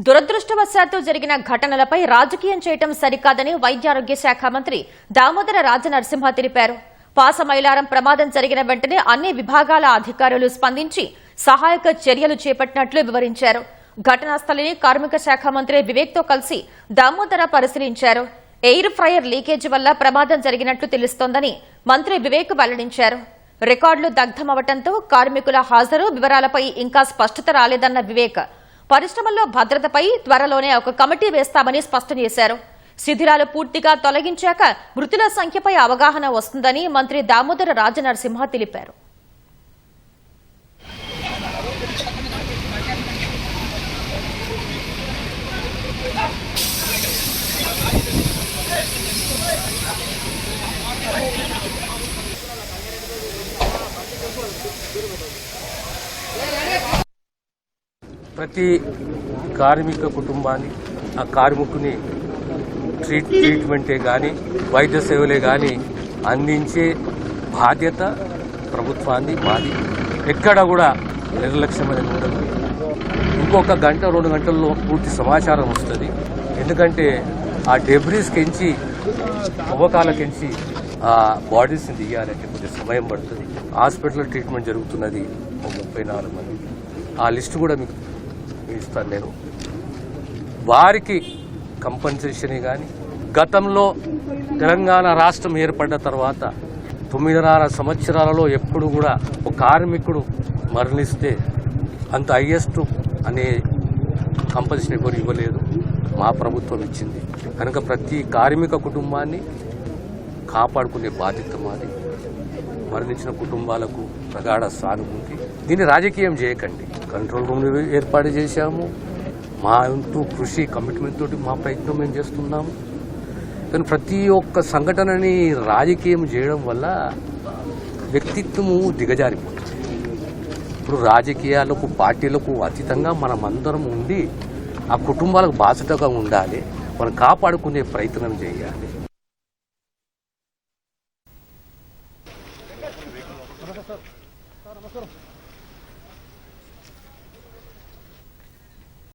దురదృష్టవశాత్తు జరిగిన ఘటనలపై రాజకీయం చేయటం సరికాదని వైద్యారోగ్య శాఖ మంత్రి దామోదర రాజనరసింహ తెలిపారు. పాసమైలారం ప్రమాదం జరిగిన వెంటనే అన్ని విభాగాల అధికారులు స్పందించి సహాయక చర్యలు చేపట్టినట్లు వివరించారు. ఘటనా స్థలిని కార్మిక శాఖ మంత్రి వివేక్తో కలిసి దామోదర పరిశీలించారు. ఎయిర్ ఫ్రైయర్ లీకేజీ వల్ల ప్రమాదం జరిగినట్లు తెలుస్తోందని మంత్రి వివేక్ వెల్లడించారు. రికార్డులు దగ్ధమవటంతో కార్మికుల హాజరు వివరాలపై ఇంకా స్పష్టత రాలేదన్న వివేక్ పరిశ్రమల్లో భద్రతపై త్వరలోనే ఒక కమిటీ వేస్తామని స్పష్టం చేశారు. శిథిలాలు పూర్తిగా తొలగించాక మృతుల సంఖ్యపై అవగాహన వస్తుందని మంత్రి దామోదర రాజనరసింహ తెలిపారు. ప్రతి కార్మిక కుటుంబాన్ని ఆ కార్మికుని ట్రీట్మెంటే కానీ వైద్య సేవలే కానీ అందించే బాధ్యత ప్రభుత్వాన్ని మాది. ఎక్కడ కూడా నిర్లక్ష్యం అనేది ఉండదు. ఇంకొక గంట 2 గంటల్లో పూర్తి సమాచారం వస్తుంది. ఎందుకంటే ఆ డెబ్రీస్కించి తవ్వకాలకించి ఆ బాడీస్ని తీయాలంటే కొద్దిగా సమయం పడుతుంది. హాస్పిటల్లో ట్రీట్మెంట్ జరుగుతున్నది 34 మంది. ఆ లిస్టు కూడా మీకు ఇస్తాను నేను. వారికి కంపెన్సేషన్ కానీ గతంలో తెలంగాణ రాష్ట్రం ఏర్పడ్డ తర్వాత 9.5 సంవత్సరాలలో ఎప్పుడు కూడా ఒక కార్మికుడు మరణిస్తే అంత హైయెస్ట్ అనే కంపెన్సేషన్ ఎవరు ఇవ్వలేదు. మా ప్రభుత్వం ఇచ్చింది. కనుక ప్రతి కార్మిక కుటుంబాన్ని కాపాడుకునే బాధ్యత మాది. మరణించిన కుటుంబాలకు ప్రగాఢ సానుభూతి. దీన్ని రాజకీయం చేయకండి. కంట్రోల్ రూమ్ ఏర్పాటు చేశాము. మా వంతు కృషి కమిట్మెంట్ తోటి మా ప్రయత్నం మేము చేస్తున్నాము. కానీ ప్రతి ఒక్క సంఘటనని రాజకీయం చేయడం వల్ల వ్యక్తిత్వము దిగజారిపోతుంది. ఇప్పుడు రాజకీయాలకు పార్టీలకు అతీతంగా మనమందరం ఉండి ఆ కుటుంబాలకు బాధ్యతగా ఉండాలి. మనం కాపాడుకునే ప్రయత్నం చేయాలి. నమస్కారం.